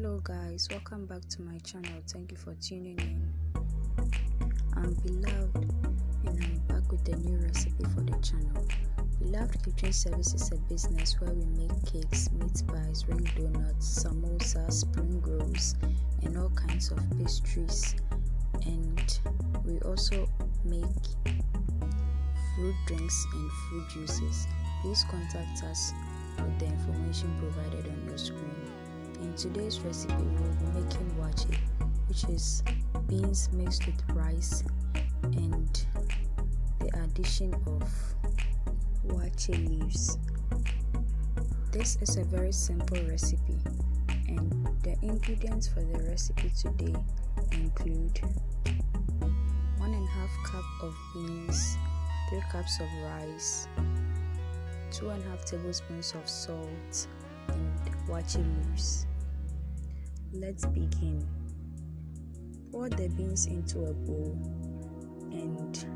Hello guys, welcome back to my channel. Thank you for tuning in. I'm Beloved and I'm back with a new recipe for the channel. Beloved Kitchen Service is a business where we make cakes, meat pies, ring donuts, samosa, spring rolls and all kinds of pastries, and we also make fruit drinks and fruit juices. Please contact us with the information provided on your screen. In today's recipe, we will be making waakye, which is beans mixed with rice and the addition of waakye leaves. This is a very simple recipe, and the ingredients for the recipe today include 1.5 cup of beans, 3 cups of rice, 2.5 tablespoons of salt, and waakye leaves. Let's begin. Pour the beans into a bowl and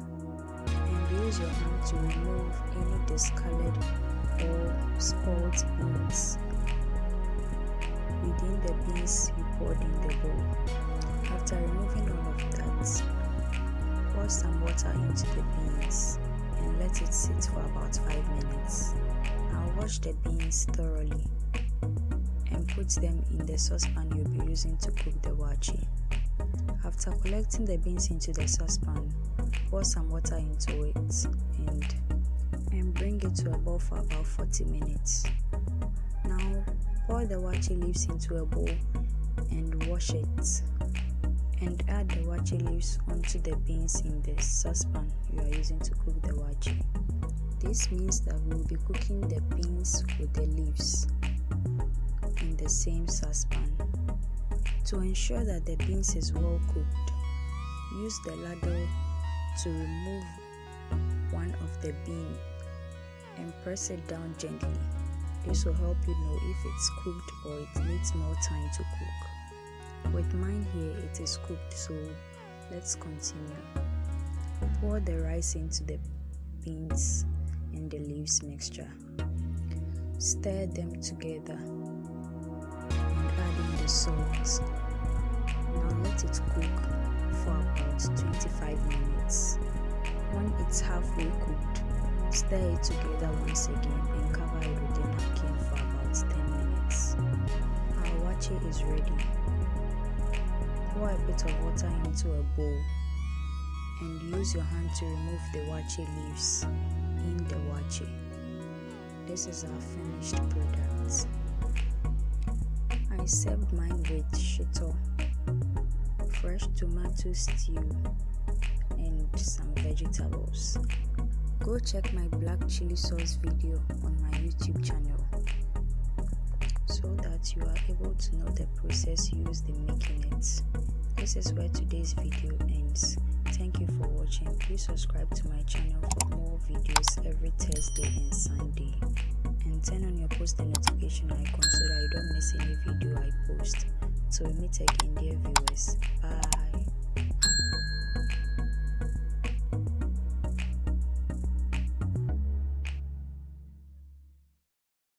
use your hand to remove any discolored or spoiled beans within the beans you poured in the bowl. After removing all of that, pour some water into the beans and let it sit for about 5 minutes. Now wash the beans thoroughly and put them in the saucepan you'll be using to cook the waakye. After collecting the beans into the saucepan, pour some water into it and bring it to a boil for about 40 minutes. Now pour the waakye leaves into a bowl and wash it, and add the waakye leaves onto the beans in the saucepan you are using to cook the waakye. This means that we will be cooking the beans with the leaves in the same saucepan. To ensure that the beans is well cooked, use the ladle to remove one of the bean and press it down gently. This will help you know if it's cooked or it needs more time to cook. With mine here, it is cooked, so let's continue. Pour the rice into the beans and the leaves mixture. Stir them together and add in the salt. Now let it cook for about 25 minutes. When it's halfway cooked, stir it together once again and cover it with a napkin for about 10 minutes. Our waakye is ready. Pour a bit of water into a bowl and use your hand to remove the waakye leaves in the waakye. This is our finished product. I served mine with shito, fresh tomato stew, and some vegetables. Go check my black chili sauce video on my YouTube channel so that you are able to know the process used in making it. This is where today's video ends. Thank you for watching. Please subscribe to my channel for more videos every Thursday and Sunday, and turn on your post and notification icon so that you don't miss any video I post. Till we meet again, dear viewers. Bye.